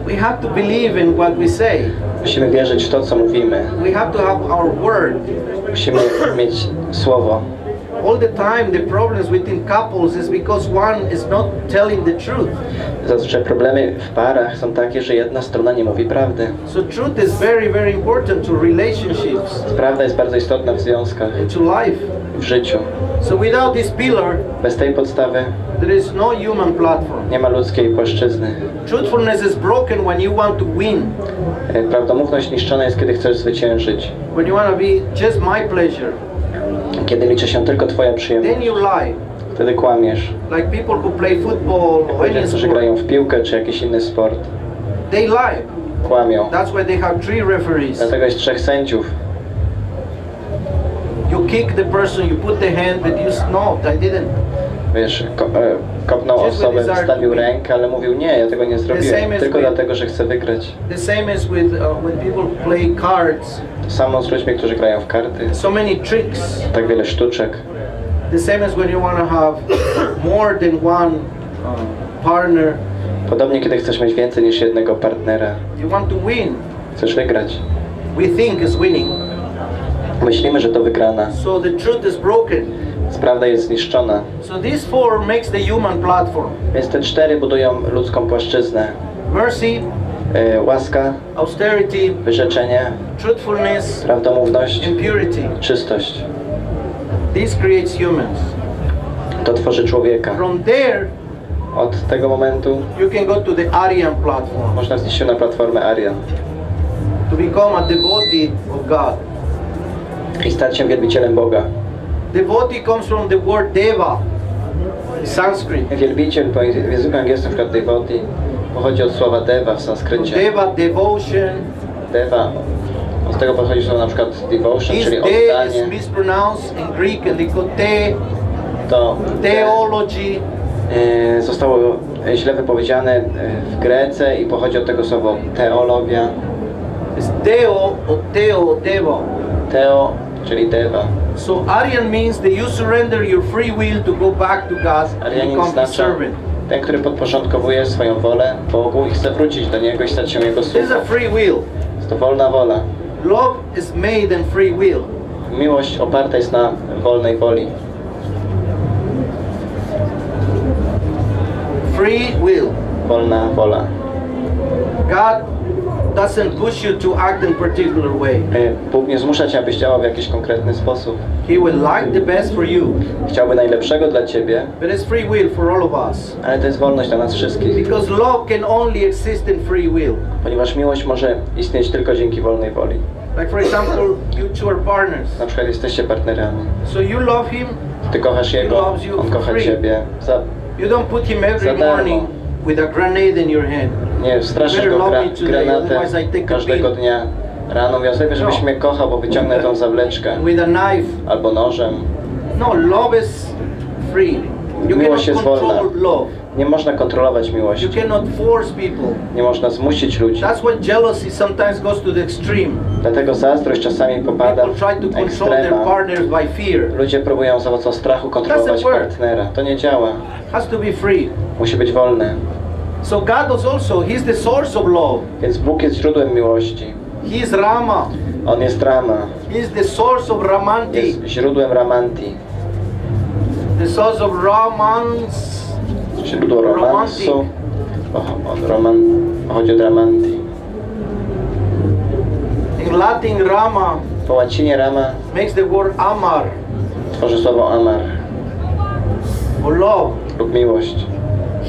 Speaker 1: We have to believe in what we say.
Speaker 2: Musimy wierzyć w to, co mówimy.
Speaker 1: We have to have our word.
Speaker 2: Musimy mieć słowo.
Speaker 1: All the time the problems within couples is because one is not telling the truth.
Speaker 2: Zazwyczaj problemy w parach są takie, że jedna strona nie mówi prawdy.
Speaker 1: So truth is very, very important to relationships,
Speaker 2: Prawda jest bardzo istotna w związkach,
Speaker 1: and to life.
Speaker 2: w życiu.
Speaker 1: So without this pillar,
Speaker 2: Bez tej podstawy
Speaker 1: there is no human platform.
Speaker 2: nie ma ludzkiej płaszczyzny.
Speaker 1: Truthfulness is broken when you want to win.
Speaker 2: Prawdomówność niszczona jest, kiedy chcesz zwyciężyć.
Speaker 1: When you want to be just my pleasure,
Speaker 2: Kiedy liczy się tylko twoja
Speaker 1: then
Speaker 2: przyjemność.
Speaker 1: you lie.
Speaker 2: Wtedy kłamiesz.
Speaker 1: Like people who play football or
Speaker 2: Ludzie,
Speaker 1: any
Speaker 2: którzy
Speaker 1: sport,
Speaker 2: grają w piłkę czy jakiś inny sport,
Speaker 1: they lie.
Speaker 2: kłamią.
Speaker 1: That's why they have 3 referees.
Speaker 2: Dlatego jest 3 sędziów.
Speaker 1: You kick the person, you put the hand, but no, I didn't.
Speaker 2: Wiesz, kopnął osobę, wystawił rękę, ale mówił nie, ja tego nie zrobiłem, tylko dlatego, że chcę wygrać.
Speaker 1: The same is with when people play cards.
Speaker 2: To samo z ludźmi, którzy grają w karty.
Speaker 1: So many tricks.
Speaker 2: Tak wiele sztuczek.
Speaker 1: The same as when you want to have more than one partner.
Speaker 2: Podobnie, kiedy chcesz mieć więcej niż jednego partnera.
Speaker 1: You want to win.
Speaker 2: Chcesz wygrać.
Speaker 1: We think is winning.
Speaker 2: Myślimy, że to wygrana.
Speaker 1: So the truth is broken.
Speaker 2: Prawda jest zniszczona.
Speaker 1: So these 4 makes the human platform.
Speaker 2: Więc te 4 budują ludzką płaszczyznę.
Speaker 1: Mercy,
Speaker 2: Łaska,
Speaker 1: austerity,
Speaker 2: wyrzeczenie,
Speaker 1: truthfulness,
Speaker 2: prawdomówność,
Speaker 1: and purity.
Speaker 2: czystość.
Speaker 1: This creates humans.
Speaker 2: To tworzy człowieka.
Speaker 1: From there,
Speaker 2: Od tego momentu
Speaker 1: you can go to the Aryan platform
Speaker 2: można wznieść się na platformę Aryan
Speaker 1: to become a devotee of God.
Speaker 2: i stać się wielbicielem Boga.
Speaker 1: Devotee comes from the word deva, Sanskrit.
Speaker 2: Wielbiciel w języku angielskim, np. devotee, pochodzi od słowa deva w sanskrycie.
Speaker 1: Deva, devotion.
Speaker 2: Deva, od tego pochodzi słowo na przykład devotion,
Speaker 1: This
Speaker 2: czyli
Speaker 1: de is
Speaker 2: oddanie.
Speaker 1: mispronounced in Greek and they go
Speaker 2: To
Speaker 1: theology.
Speaker 2: Zostało źle wypowiedziane w Grece i pochodzi od tego słowa teologia.
Speaker 1: It's deo or deva.
Speaker 2: Teo, czyli deva.
Speaker 1: So Aryan means that you surrender your free will to go back to God and
Speaker 2: Aryanin
Speaker 1: become His
Speaker 2: oznacza
Speaker 1: servant.
Speaker 2: ten, który podporządkowuje swoją wolę Bogu i chce wrócić do Niego i stać się Jego
Speaker 1: This is
Speaker 2: sługą.
Speaker 1: a free will.
Speaker 2: Jest to wolna wola.
Speaker 1: Love is made in free will.
Speaker 2: Miłość oparta jest na wolnej woli.
Speaker 1: Free will.
Speaker 2: Wolna wola.
Speaker 1: God doesn't push you to act in a particular way.
Speaker 2: Bóg nie zmusza Cię, abyś działał w jakiś konkretny sposób.
Speaker 1: He will like the best for you.
Speaker 2: Chciałby najlepszego dla Ciebie,
Speaker 1: But it's free will for all of us.
Speaker 2: ale to jest wolność dla nas wszystkich.
Speaker 1: Because love can only exist in free will.
Speaker 2: Ponieważ miłość może istnieć tylko dzięki wolnej woli.
Speaker 1: Like for example, you two are partners.
Speaker 2: Na przykład jesteście partnerami.
Speaker 1: So you love him.
Speaker 2: Ty kochasz Jego, On kocha Ciebie.
Speaker 1: You don't put him every
Speaker 2: za darmo.
Speaker 1: morning with a granade in your hand.
Speaker 2: Nie straszysz go granatem każdego dnia rano. Ja sobie, żebyś mnie kochał, bo wyciągnę tą zawleczkę.
Speaker 1: With a knife.
Speaker 2: Albo nożem.
Speaker 1: No, love is free. You
Speaker 2: Miłość
Speaker 1: cannot
Speaker 2: jest wolna.
Speaker 1: control love.
Speaker 2: Nie można kontrolować
Speaker 1: You
Speaker 2: miłości.
Speaker 1: cannot force people.
Speaker 2: Nie można zmusić ludzi.
Speaker 1: That's why jealousy sometimes goes to the extreme.
Speaker 2: Dlatego zazdrość czasami popada
Speaker 1: People try to
Speaker 2: w
Speaker 1: control their
Speaker 2: ekstrema.
Speaker 1: partners by fear.
Speaker 2: Ludzie próbują za pomocą strachu kontrolować partnera. To nie działa.
Speaker 1: Has to be free.
Speaker 2: Musi być wolny.
Speaker 1: So God is also, He's the source of love.
Speaker 2: Więc Bóg jest źródłem miłości.
Speaker 1: He is Rama.
Speaker 2: On jest Rama.
Speaker 1: He is the source of Ramanti.
Speaker 2: Jest źródłem Ramanti.
Speaker 1: The source of romance.
Speaker 2: Źródło romansu. Pochodzi od Ramanti.
Speaker 1: In Latin, Rama
Speaker 2: Po łacinie Rama
Speaker 1: makes the word amar,
Speaker 2: tworzy słowo amar
Speaker 1: or love.
Speaker 2: lub miłość.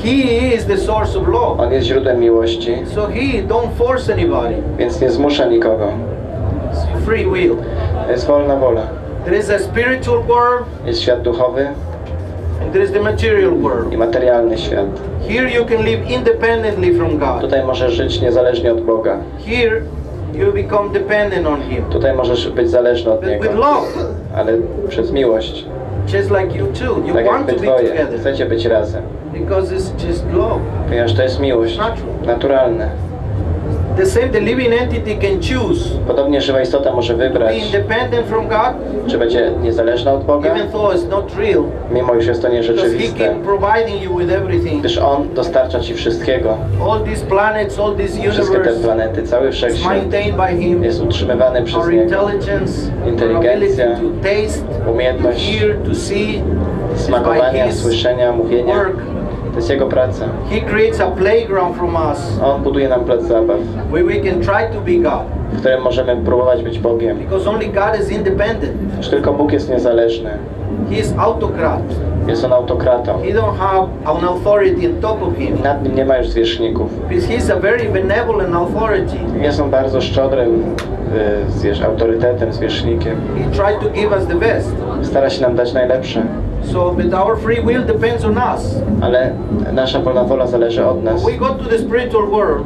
Speaker 1: He is the source of love.
Speaker 2: On jest źródłem miłości,
Speaker 1: So He don't force anybody.
Speaker 2: więc nie zmusza nikogo.
Speaker 1: It's free will.
Speaker 2: To jest wolna wola.
Speaker 1: There is a spiritual world
Speaker 2: Jest świat duchowy
Speaker 1: and there is the material world.
Speaker 2: i materialny świat.
Speaker 1: Here you can live independently from God.
Speaker 2: Tutaj możesz żyć niezależnie od Boga.
Speaker 1: Here you become dependent on Him.
Speaker 2: Tutaj możesz być zależny od
Speaker 1: But
Speaker 2: Niego.
Speaker 1: with love,
Speaker 2: Ale przez miłość.
Speaker 1: just like you too. You
Speaker 2: Tak jak
Speaker 1: want
Speaker 2: wy
Speaker 1: to be
Speaker 2: dwoje.
Speaker 1: together
Speaker 2: Chcecie być razem.
Speaker 1: because it's just love.
Speaker 2: Ponieważ to jest miłość. Naturalne.
Speaker 1: The same, the living entity can choose
Speaker 2: Podobnie żywa istota może
Speaker 1: to be
Speaker 2: wybrać,
Speaker 1: independent from God,
Speaker 2: czy będzie niezależna od Boga,
Speaker 1: even though it's not real,
Speaker 2: mimo iż jest to
Speaker 1: because He
Speaker 2: nierzeczywiste.
Speaker 1: keeps providing you with everything.
Speaker 2: Gdyż On dostarcza Ci wszystkiego.
Speaker 1: All these planets, all this
Speaker 2: Wszystkie te
Speaker 1: universe
Speaker 2: planety, cały
Speaker 1: is
Speaker 2: wszechświat
Speaker 1: maintained by Him.
Speaker 2: jest utrzymywany przez
Speaker 1: Our
Speaker 2: Niego.
Speaker 1: intelligence, our ability
Speaker 2: Inteligencja,
Speaker 1: to taste, to
Speaker 2: umiejętność
Speaker 1: hear, to see, is by
Speaker 2: smakowania,
Speaker 1: His
Speaker 2: słyszenia, mówienia.
Speaker 1: work.
Speaker 2: To jest Jego praca.
Speaker 1: He creates a playground from us
Speaker 2: On buduje nam plac zabaw,
Speaker 1: where we can try to be God,
Speaker 2: w którym możemy próbować być Bogiem.
Speaker 1: because only God is independent.
Speaker 2: Gdyż tylko Bóg jest niezależny.
Speaker 1: He is autocrat.
Speaker 2: Jest On autokratą.
Speaker 1: He don't have an authority on top of Him,
Speaker 2: Nad Nim nie ma już zwierzchników.
Speaker 1: because He is a very benevolent authority.
Speaker 2: Jest On bardzo szczodrym autorytetem, zwierzchnikiem.
Speaker 1: He tried to give us the best.
Speaker 2: Stara się nam dać najlepsze.
Speaker 1: So, but our free will depends on us.
Speaker 2: Ale nasza wolna wola zależy od nas.
Speaker 1: We go to the spiritual world,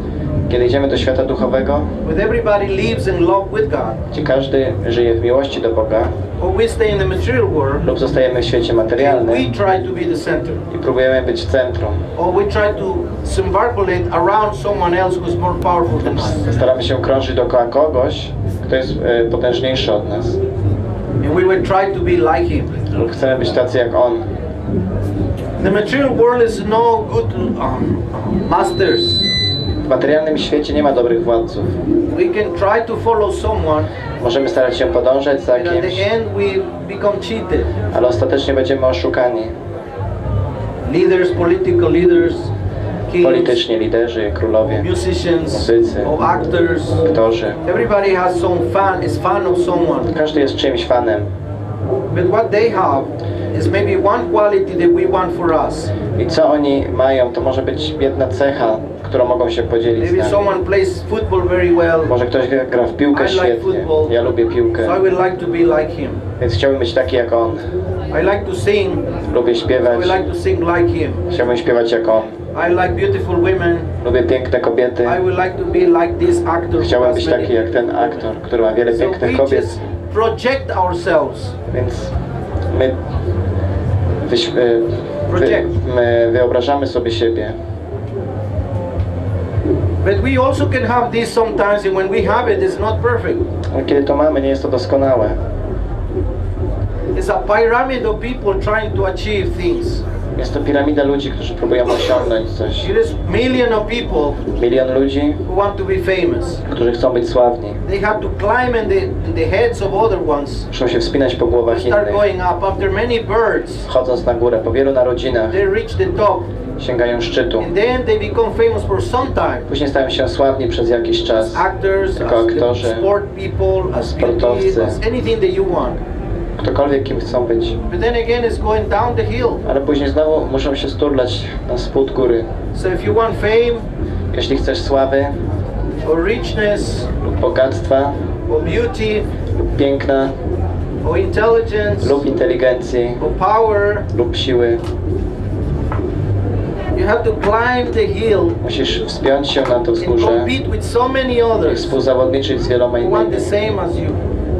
Speaker 2: Kiedy idziemy do świata duchowego,
Speaker 1: where everybody lives in love with God,
Speaker 2: gdzie każdy żyje w miłości do Boga,
Speaker 1: or we stay in the material world,
Speaker 2: lub zostajemy w świecie
Speaker 1: and
Speaker 2: materialnym
Speaker 1: we try to be the center,
Speaker 2: i próbujemy być w centrum,
Speaker 1: or we try to circumambulate around someone else who's more powerful than us,
Speaker 2: staramy się krążyć dookoła kogoś, kto jest potężniejszy od nas,
Speaker 1: and we will try to be like Him.
Speaker 2: lub chcemy być tacy jak On.
Speaker 1: The material world is no good masters.
Speaker 2: W materialnym świecie nie ma dobrych władców.
Speaker 1: We can try to follow someone,
Speaker 2: Możemy starać się podążać za
Speaker 1: and at
Speaker 2: kimś,
Speaker 1: the end we become cheated.
Speaker 2: ale ostatecznie będziemy oszukani.
Speaker 1: Leaders, political leaders, kings,
Speaker 2: Polityczni liderzy, królowie,
Speaker 1: musicians,
Speaker 2: muzycy,
Speaker 1: or actors.
Speaker 2: aktorzy.
Speaker 1: Everybody has some fan, is fan of someone.
Speaker 2: Każdy jest czymś fanem.
Speaker 1: But what they have is maybe one quality that we want for us.
Speaker 2: I co oni mają, to może być jedna cecha, którą mogą się podzielić z
Speaker 1: Maybe
Speaker 2: nami.
Speaker 1: someone plays football very well,
Speaker 2: Może ktoś gra w piłkę
Speaker 1: I like
Speaker 2: świetnie.
Speaker 1: football.
Speaker 2: Ja lubię piłkę,
Speaker 1: so I would like to be like him.
Speaker 2: więc chciałbym być taki jak on.
Speaker 1: I like to sing,
Speaker 2: Lubię
Speaker 1: I
Speaker 2: śpiewać,
Speaker 1: would like to sing like him.
Speaker 2: chciałbym śpiewać jak on.
Speaker 1: I like beautiful women.
Speaker 2: Lubię piękne kobiety.
Speaker 1: I would like to be like this actor. who
Speaker 2: Chciałem
Speaker 1: has
Speaker 2: być
Speaker 1: many-
Speaker 2: taki jak ten aktor, który ma wiele
Speaker 1: So
Speaker 2: pięknych
Speaker 1: we
Speaker 2: kobiet.
Speaker 1: just project ourselves.
Speaker 2: Więc my,
Speaker 1: Project.
Speaker 2: my wyobrażamy sobie siebie.
Speaker 1: But we also can have this sometimes, and when we have it, it's not perfect.
Speaker 2: Ale kiedy to mamy, nie jest to doskonałe.
Speaker 1: It's a pyramid of people trying to achieve things.
Speaker 2: Jest to piramida ludzi, którzy próbują osiągnąć coś.
Speaker 1: It is million of people
Speaker 2: Milion ludzi,
Speaker 1: who want to be famous.
Speaker 2: którzy chcą być sławni.
Speaker 1: They have to climb in the heads of other ones.
Speaker 2: Muszą się wspinać po głowach
Speaker 1: Start
Speaker 2: innych.
Speaker 1: going up. After many birds,
Speaker 2: Chodząc na górę, po wielu narodzinach,
Speaker 1: they reach the top.
Speaker 2: sięgają szczytu.
Speaker 1: And then they become famous for some time.
Speaker 2: Później stają się sławni przez jakiś czas.
Speaker 1: Actors,
Speaker 2: Jako
Speaker 1: as
Speaker 2: aktorzy,
Speaker 1: sport people, as beauty,
Speaker 2: sportowcy.
Speaker 1: as anything that you want.
Speaker 2: Ktokolwiek kim chcą być.
Speaker 1: But then again, it's going down the hill.
Speaker 2: Ale później znowu muszą się sturlać na spód góry.
Speaker 1: So if you want fame,
Speaker 2: Jeśli chcesz sławy
Speaker 1: or richness,
Speaker 2: lub bogactwa
Speaker 1: or beauty,
Speaker 2: lub piękna
Speaker 1: or intelligence,
Speaker 2: lub inteligencji
Speaker 1: or power,
Speaker 2: lub siły,
Speaker 1: you have to climb the hill
Speaker 2: musisz wspiąć się na to
Speaker 1: and
Speaker 2: wzgórze
Speaker 1: compete with so many
Speaker 2: i
Speaker 1: others
Speaker 2: współzawodniczyć z wieloma
Speaker 1: who want
Speaker 2: innymi,
Speaker 1: the same as you.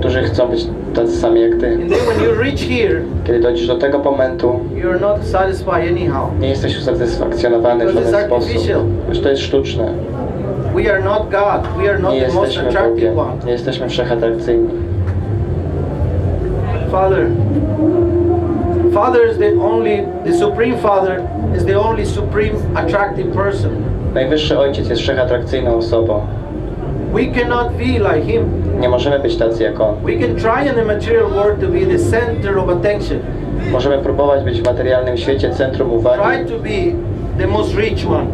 Speaker 2: którzy chcą być tacy sami jak ty.
Speaker 1: And then when you reach here,
Speaker 2: Kiedy dojdziesz do tego momentu,
Speaker 1: you're not satisfied anyhow.
Speaker 2: nie jesteś usatysfakcjonowany w żaden sposób. Już to jest sztuczne.
Speaker 1: We are not God. We are not
Speaker 2: Nie
Speaker 1: the most
Speaker 2: jesteśmy
Speaker 1: attractive
Speaker 2: Bogiem.
Speaker 1: one.
Speaker 2: Nie jesteśmy wszechatrakcyjni.
Speaker 1: Father is the Supreme Father is the only supreme attractive person.
Speaker 2: Najwyższy Ojciec jest wszechatrakcyjną osobą.
Speaker 1: We cannot be like Him.
Speaker 2: Nie możemy być tacy jak On.
Speaker 1: We can try in the material world to be the center of attention.
Speaker 2: Możemy próbować być w materialnym świecie centrum uwagi.
Speaker 1: Try to be the most rich one.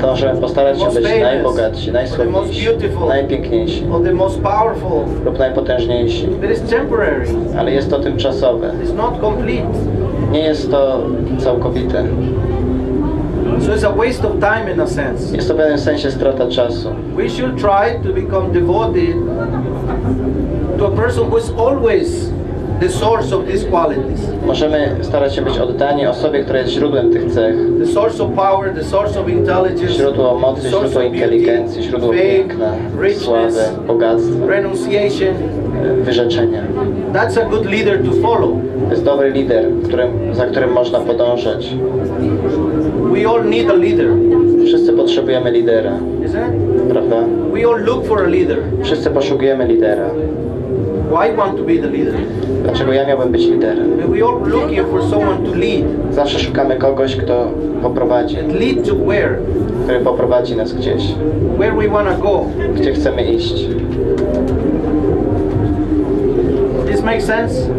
Speaker 2: Możemy postarać się
Speaker 1: Most
Speaker 2: być
Speaker 1: famous,
Speaker 2: najbogatsi,
Speaker 1: the most
Speaker 2: najsławniejsi,
Speaker 1: beautiful,
Speaker 2: najpiękniejsi
Speaker 1: or the most powerful.
Speaker 2: lub najpotężniejsi.
Speaker 1: It is temporary.
Speaker 2: Ale jest to tymczasowe.
Speaker 1: It's not complete.
Speaker 2: Nie jest to całkowite.
Speaker 1: So it's a waste of time in a sense.
Speaker 2: Jest to w pewnym sensie strata czasu.
Speaker 1: We should try to become devoted to a person who is always the source of these qualities.
Speaker 2: Możemy starać się być oddani osobie, która jest źródłem tych cech.
Speaker 1: The source of power, the source of intelligence,
Speaker 2: Źródło mocy, źródło inteligencji, źródło piękna, sławy, bogactwa,
Speaker 1: renunciation.
Speaker 2: Wyrzeczenia.
Speaker 1: That's a good leader to follow.
Speaker 2: To jest dobry lider, za którym można podążać.
Speaker 1: We all need a leader.
Speaker 2: Wszyscy potrzebujemy lidera,
Speaker 1: Isn't it?
Speaker 2: prawda?
Speaker 1: We all look for a leader.
Speaker 2: Wszyscy poszukujemy lidera.
Speaker 1: Why want to be the leader?
Speaker 2: Dlaczego ja miałbym być liderem?
Speaker 1: We all looking for someone to lead.
Speaker 2: Zawsze szukamy kogoś, kto poprowadzi,
Speaker 1: And lead to where?
Speaker 2: który poprowadzi nas gdzieś,
Speaker 1: Where we want to go.
Speaker 2: gdzie chcemy iść.
Speaker 1: This makes sense?